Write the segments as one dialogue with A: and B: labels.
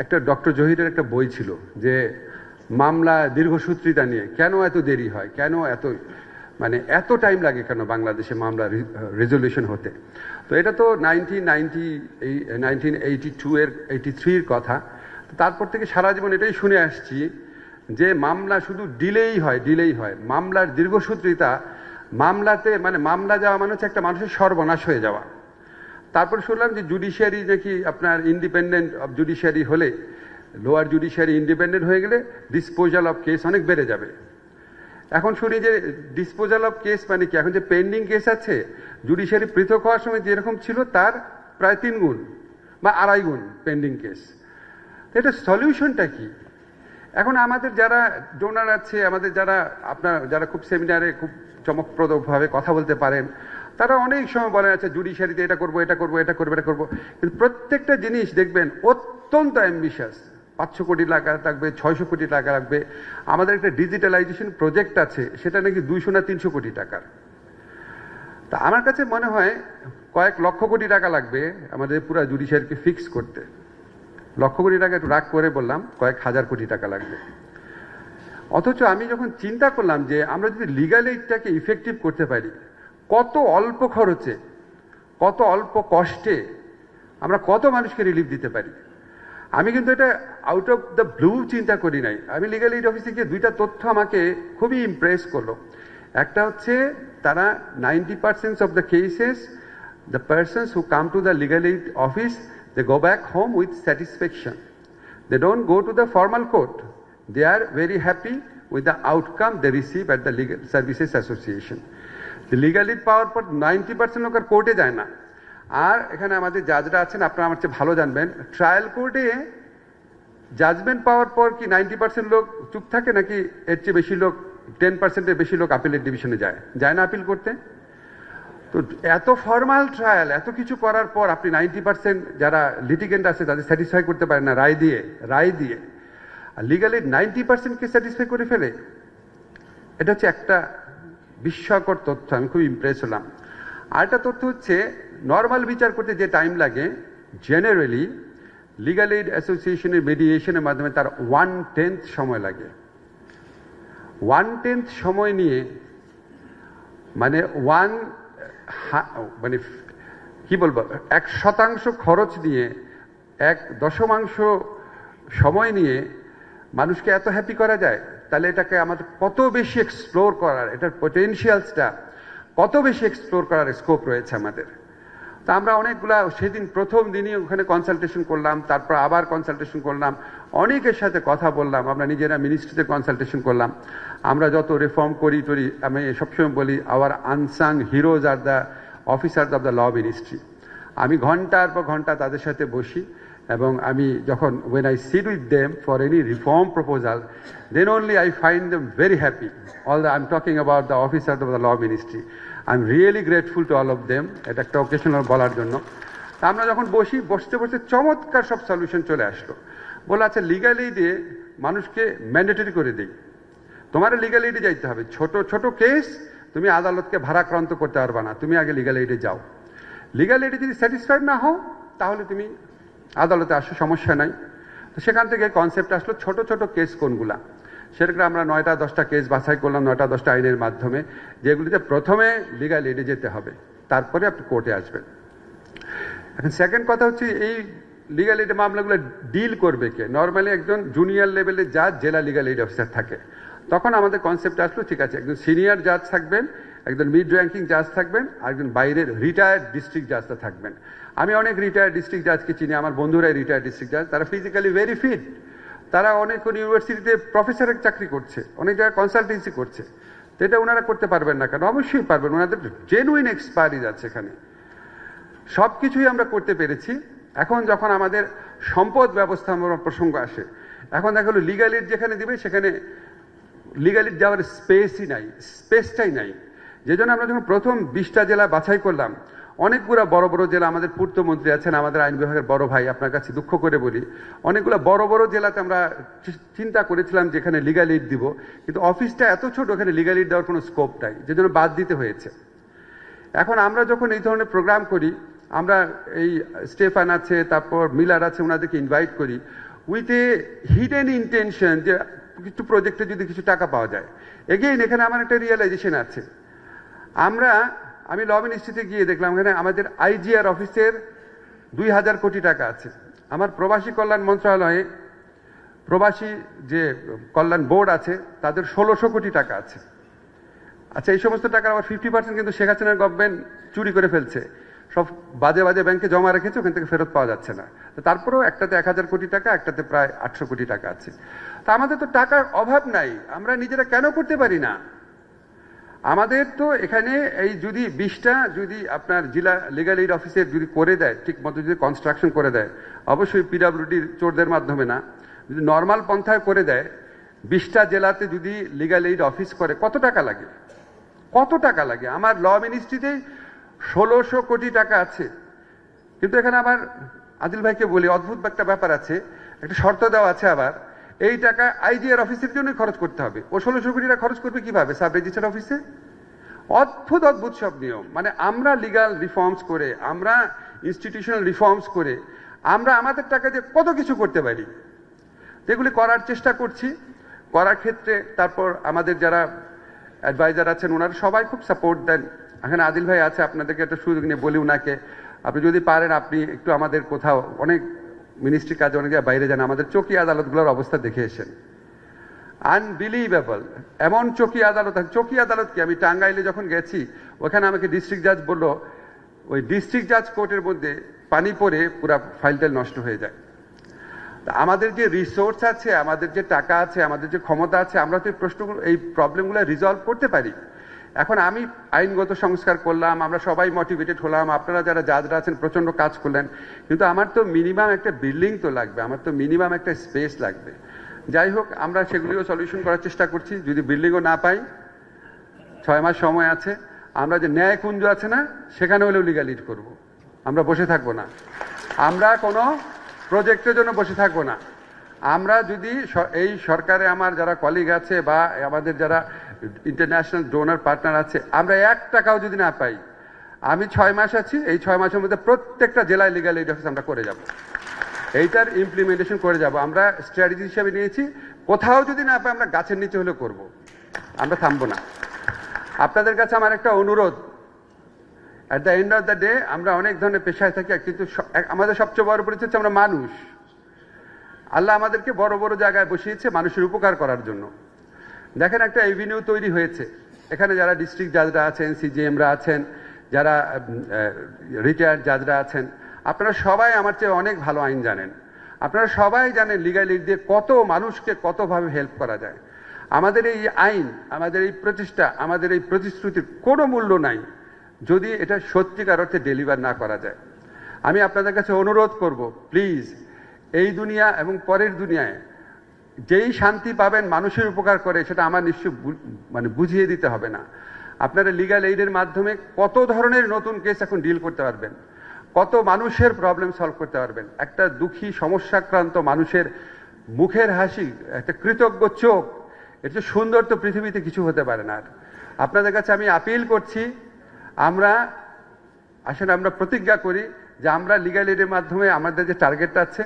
A: একটা ডক্টর জহিরের একটা বই ছিল যে মামলা দীর্ঘসূত্রিতা নিয়ে কেন এত দেরি হয়, কেন এত এত টাইম লাগে কেন বাংলাদেশে মামলা রেজলিউশন হতে। তো এটা তো 1983 এর কথা। তারপর থেকে সারা জীবন এটাই শুনে আসছি যে মামলা শুধু ডিলেই হয়। মামলার দীর্ঘসূত্রিতা, মামলাতে মামলা যাওয়া মানে হচ্ছে একটা মানুষের সর্বনাশ হয়ে যাওয়া। তারপর শুনলাম যে জুডিশিয়ারি নাকি আপনার ইন্ডিপেন্ডেন্ট অফ জুডিশিয়ারি হলে, লোয়ার জুডিশিয়ারি ইন্ডিপেন্ডেন্ট হয়ে গেলে ডিসপোজাল অফ কেস অনেক বেড়ে যাবে। এখন শুনি যে ডিসপোজাল অফ কেস মানে কি, এখন যে পেন্ডিং কেস আছে জুডিশিয়ারি পৃথক হওয়ার সময় যেরকম ছিল তার প্রায় 3 গুণ বা 2.5 গুণ পেন্ডিং কেস। এটা সলিউশনটা কি? এখন আমাদের যারা ডোনার আছে, আমাদের যারা খুব সেমিনারে খুব চমকপ্রদভাবে কথা বলতে পারেন, তারা অনেক সময় বলেন আচ্ছা জুডিশিয়ারিতে এটা করবো, কিন্তু প্রত্যেকটা জিনিস দেখবেন অত্যন্ত অ্যাম্বিশাস। 500 কোটি টাকা লাগবে, 600 কোটি টাকা লাগবে। আমাদের একটা ডিজিটালাইজেশন প্রজেক্ট আছে, সেটা নাকি 200 না 300 কোটি টাকার। তা আমার কাছে মনে হয় কয়েক লক্ষ কোটি টাকা লাগবে আমাদের পুরো জুডিশিয়ারিকে ফিক্স করতে। লক্ষ কোটি টাকা একটু রাগ করে বললাম, কয়েক হাজার কোটি টাকা লাগবে। অথচ আমি যখন চিন্তা করলাম যে আমরা যদি লিগ্যাল এইডটাকে ইফেক্টিভ করতে পারি, কত অল্প খরচে, কত অল্প কষ্টে আমরা কত মানুষকে রিলিফ দিতে পারি। আমি কিন্তু এটা আউট অফ দ্য ব্লু চিন্তা করি নাই। আমি লিগ্যাল এইড অফিসে গিয়ে 2টা তথ্য আমাকে খুবই ইমপ্রেস করলো। একটা হচ্ছে তারা 90% of the cases, the persons who come to the legal aid office, they go back home with satisfaction. They don't go to the formal court. They are very happy with the outcome they receive at the Legal Services Association. The legal aid পাওয়ার পর 90% লোক আর কোর্টে যায় না। আর এখানে আমাদের জাজরা আছেন, আপনারা আমার চেয়ে ভালো জানবেন, ট্রায়াল কোর্টে জাজমেন্ট পাওয়ার পর কি 90% লোক চুপ থাকে, নাকি এর চেয়ে বেশি লোক, 10%-এর বেশি লোক আপিলের ডিভিশনে যায় না আপিল করতে? তো এত ফর্মাল ট্রায়াল, এত কিছু করার পর আপনি 90% যারা লিটিগেন্ট আছে তাদের স্যাটিসফাই করতে পারেন না রায় দিয়ে। আর লিগ্যাল এইড 90%কে স্যাটিসফাই করে ফেলে। এটা হচ্ছে একটা বিস্ময়কর তথ্য, আমি খুব ইমপ্রেস হলাম। আরেকটা তথ্য হচ্ছে নর্মাল বিচার করতে যে টাইম লাগে, জেনারেলি লিগ্যাল এইড অ্যাসোসিয়েশনের মিডিয়েশনের মাধ্যমে তার 1/10 সময় লাগে। 1/10 সময় নিয়ে কি বলবো, 1% খরচ নিয়ে, 1/10 সময় নিয়ে মানুষকে এত হ্যাপি করা যায়, তাহলে এটাকে আমাদের কত বেশি এক্সপ্লোর করার, এটার পটেনশিয়ালসটা কত বেশি এক্সপ্লোর করার স্কোপ রয়েছে আমাদের। তা আমরা অনেকগুলা, সেদিন প্রথম দিনই ওখানে কনসালটেশন করলাম, তারপর আবার কনসালটেশন করলাম, অনেকের সাথে কথা বললাম, আমরা নিজেরা মিনিস্ট্রিতে কনসালটেশন করলাম। আমরা যত রিফর্ম করি আমি সবসময় বলি our unsung heroes are the officers of the law ministry. আমি ঘন্টার পর ঘন্টা তাদের সাথে বসি, এবং আমি যখন when I sit with them for any reform proposal, then only I find them very happy. I'm talking about the officers of the law ministry. I'm really grateful to all of them. এটা একটা occasional বলার জন্য। তা আমরা যখন বসতে চমৎকার সব সলিউশন চলে আসলো। বলে আচ্ছা লিগ্যাল এইডে মানুষকে ম্যান্ডেটরি করে দিই, তোমার লিগ্যাল এইডে যাইতে হবে। ছোট কেস তুমি আদালতকে ভারাক্রান্ত করতে পারবা না, তুমি আগে লিগ্যাল এইডে যাও। লিগ্যাল এইডে যদি স্যাটিসফাইড না হও তাহলে তুমি আদালতে আসো, সমস্যা নাই। তো সেখান থেকে কনসেপ্ট আসলো ছোট কেস কোনগুলা। সেটাকে আমরা 9টা-10টা কেস বাছাই করলাম, 9টা-10টা আইনের মাধ্যমে, যেগুলিতে প্রথমে লিগ্যাল এইডে যেতে হবে, তারপরে আপনি কোর্টে আসবেন। এখন সেকেন্ড কথা হচ্ছে এই লিগ্যাল এইড মামলাগুলো ডিল করবে কে? নর্মালি একজন জুনিয়র লেভেলের জাজ, জেলা লিগ্যাল এইড অফিসার থাকে। তখন আমাদের কনসেপ্ট আসলো ঠিক আছে, একজন সিনিয়র জাজ থাকবেন, একজন মিড র্যাঙ্কিং জাজ থাকবেন, আর একজন বাইরের রিটায়ার্ড ডিস্ট্রিক্ট জাজটা থাকবেন। আমি অনেক রিটায়ার্ড ডিস্ট্রিক্ট জাজকে চিনি, আমার বন্ধুরাই রিটায়ার্ড ডিস্ট্রিক্ট জাজ। তারা ফিজিক্যালি ভেরি ফিট, তারা অনেক ইউনিভার্সিটিতে প্রফেসরের চাকরি করছে, অনেক জায়গায় কনসালটেন্সি করছে। তো এটা ওনারা করতে পারবেন না কেন? অবশ্যই পারবেন, ওনাদের জেনুইন এক্সপার্টিজ আছে এখানে। সব কিছুই আমরা করতে পেরেছি। এখন যখন আমাদের সম্পদ ব্যবস্থাপনার প্রসঙ্গ আসে, এখন দেখা গেলো লিগ্যাল এইড যেখানে দিবে সেখানে লিগ্যাল এইড যাওয়ার স্পেসটাই নাই। যে জন্য আমরা যখন প্রথম 20টা জেলা বাছাই করলাম, অনেকগুলো বড় জেলা, আমাদের পূর্তমন্ত্রী আছেন, আমাদের আইন বিভাগের বড় ভাই, আপনার কাছে দুঃখ করে বলি, অনেকগুলো বড় জেলাতে আমরা চিন্তা করেছিলাম যেখানে লিগ্যাল এইড দিব, কিন্তু অফিসটা এত ছোট, ওখানে লিগ্যাল এইড দেওয়ার কোনো স্কোপ নাই, যে জন্য বাদ দিতে হয়েছে। এখন আমরা যখন এই ধরনের প্রোগ্রাম করি, আমরা এই স্টেফান আছে, তারপর মিলার আছে, ওনাদেরকে ইনভাইট করি। উইথ এ হিডেন ইন্টেনশন যে কিছু প্রজেক্টে যদি কিছু টাকা পাওয়া যায়। এগেইন এখানে আমার একটা রিয়েলাইজেশন আছে, আমি ল মিনিস্ট্রিতে গিয়ে দেখলাম এখানে আমাদের আইজিআর অফিসের 2000 কোটি টাকা আছে। আমার প্রবাসী কল্যাণ মন্ত্রণালয়ে প্রবাসী যে কল্যাণ বোর্ড আছে তাদের 1600 কোটি টাকা আছে। আচ্ছা, এই সমস্ত টাকার আবার 50% কিন্তু শেখ হাসিনার গভর্নমেন্ট চুরি করে ফেলছে, সব বাজে বাজে ব্যাংকে জমা রেখেছে, ওখান থেকে ফেরত পাওয়া যাচ্ছে না। তারপরেও একটাতে 1000 কোটি টাকা, একটাতে প্রায় 800 কোটি টাকা আছে। তা আমাদের তো টাকার অভাব নাই, আমরা নিজেরা কেন করতে পারি না? আমাদের তো এখানে এই যদি 20টা যদি আপনার জেলা লিগ্যাল এইড অফিসের যদি করে দেয়, ঠিক মতো যদি কনস্ট্রাকশন করে দেয়, অবশ্যই পিডব্লিউডির চোরদের মাধ্যমে না, যদি নর্মাল পন্থায় করে দেয়, 20টা জেলাতে যদি লিগ্যাল এইড অফিস করে, কত টাকা লাগে? কত টাকা লাগে? আমার ল মিনিস্ট্রিতেই 1600 কোটি টাকা আছে। কিন্তু এখানে আবার আদিল ভাইকে বলি, অদ্ভুত একটা ব্যাপার আছে, একটা শর্ত দেওয়া আছে আবার, এই টাকা আইজিআর অফিসের জন্যই খরচ করতে হবে। ও 1600 কোটি টাকা খরচ করবে কিভাবে? সাব রেজিস্ট্রার অফিসে। অদ্ভুত অদ্ভুত সব নিয়ম। মানে আমরা লিগাল রিফর্মস করে, আমরা ইনস্টিটিউশনাল রিফর্মস করে আমরা আমাদের টাকা দিয়ে কত কিছু করতে পারি, যেগুলি করার চেষ্টা করছি। করার ক্ষেত্রে তারপর আমাদের যারা অ্যাডভাইজার আছেন ওনারা সবাই খুব সাপোর্ট দেন। এখানে আদিল ভাই আছে, আপনাদেরকে একটা সুযোগ নিয়ে বলি ওনাকে, আপনি যদি পারেন আপনি একটু আমাদের কোথাও, অনেক মিনিস্ট্রি কাজে অনেক জায়গায় বাইরে যান, আমাদের চৌকি আদালতগুলোর অবস্থা দেখে এসেন। আনবিলিভেবল, এমন চৌকি আদালত কি, আমি টাঙ্গাইলে যখন গেছি ওখানে আমাকে ডিস্ট্রিক্ট জাজ বলল, ওই ডিস্ট্রিক্ট জাজ কোর্টের মধ্যে পানি পড়ে পুরো ফাইলটাইল নষ্ট হয়ে যায়। আমাদের যে রিসোর্স আছে, আমাদের যে টাকা আছে, আমাদের যে ক্ষমতা আছে, আমরা তো এই প্রশ্নগুলো, এই প্রবলেমগুলো রিজলভ করতে পারি। এখন আমি আইনগত সংস্কার করলাম, আমরা সবাই মোটিভেটেড হলাম, আপনারা যারা জাজরা আছেন প্রচন্ড কাজ করলেন, কিন্তু আমার তো মিনিমাম একটা বিল্ডিং তো লাগবে, আমার তো মিনিমাম একটা স্পেস লাগবে। যাই হোক, আমরা সেগুলিও সলিউশন করার চেষ্টা করছি। যদি বিল্ডিংও না পাই, 6 মাস সময় আছে, আমরা যে ন্যায়কুঞ্জ আছে না, সেখানে হলেও লিগ্যাল এইড করবো। আমরা বসে থাকবো না, আমরা কোনো প্রজেক্টের জন্য বসে থাকবো না। আমরা যদি এই সরকারে আমার যারা কলিগ আছে বা আমাদের যারা ইন্টারন্যাশনাল ডোনার পার্টনার আছে, আমরা 1 টাকাও যদি না পাই, আমি 6 মাস আছি, এই 6 মাসের মধ্যে প্রত্যেকটা জেলায় লিগ্যাল এইড অফিস আমরা করে যাব, এইটার ইমপ্লিমেন্টেশন করে যাব। আমরা স্ট্র্যাটেজি হিসেবে নিয়েছি, কোথাও যদি না পাই আমরা গাছের নিচে হলেও করব, আমরা থামবো না। আপনাদের কাছে আমার একটা অনুরোধ, at the end of the day আমরা অনেক ধরনের পেশায় থাকি, কিন্তু আমাদের সবচেয়ে বড় পরিচয় হচ্ছে আমরা মানুষ। আল্লাহ আমাদেরকে বড় বড় জায়গায় বসিয়েছে মানুষের উপকার করার জন্য। দেখেন, একটা এভিনিউ তৈরি হয়েছে, এখানে যারা ডিস্ট্রিক্ট জাজরা আছেন, সিজিএমরা আছেন, যারা রিটায়ার্ড জাজরা আছেন, আপনারা সবাই আমার চেয়ে অনেক ভালো আইন জানেন। আপনারা সবাই জানেন লিগ্যাল এইড দিয়ে কত মানুষকে কতভাবে হেল্প করা যায়। আমাদের এই আইন, আমাদের এই প্রচেষ্টা, আমাদের এই প্রতিশ্রুতির কোনো মূল্য নাই যদি এটা সত্যিকার অর্থে ডেলিভার না করা যায়। আমি আপনাদের কাছে অনুরোধ করব, প্লিজ, এই দুনিয়া এবং পরের দুনিয়ায় যেই শান্তি পাবেন মানুষের উপকার করে, সেটা আমার নিশ্চয় বুঝিয়ে দিতে হবে না। আপনারা লিগ্যাল এইডের মাধ্যমে কত ধরনের নতুন কেস এখন ডিল করতে পারবেন, কত মানুষের প্রবলেম সলভ করতে পারবেন। একটা দুঃখী সমস্যাক্রান্ত মানুষের মুখের হাসি, একটা কৃতজ্ঞ চোখ, এর চেয়ে সুন্দর তো পৃথিবীতে কিছু হতে পারে না। আপনাদের কাছে আমি আপিল করছি, আসলে আমরা প্রতিজ্ঞা করি যে আমরা লিগ্যাল এইডের মাধ্যমে আমাদের যে টার্গেটটা আছে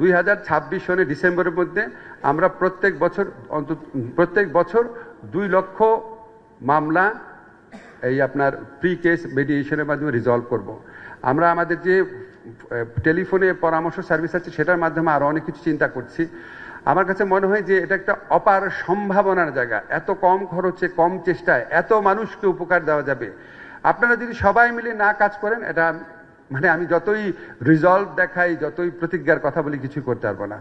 A: 2026 সনের ডিসেম্বরের মধ্যে আমরা প্রত্যেক বছর 2 লক্ষ মামলা এই আপনার প্রি কেস মেডিয়েশনের মাধ্যমে রিজলভ করব। আমরা আমাদের যে টেলিফোনে পরামর্শ সার্ভিস আছে সেটার মাধ্যমে আরো অনেক কিছু চিন্তা করছি। আমার কাছে মনে হয় যে এটা একটা অপার সম্ভাবনার জায়গা, এত কম খরচে কম চেষ্টায় এত মানুষকে উপকার দেওয়া যাবে। আপনারা যদি সবাই মিলে না কাজ করেন, এটা আমি যতই রিজলভ দেখাই, যতই প্রতিজ্ঞার কথা বলি, কিছুই করতে পারবো না।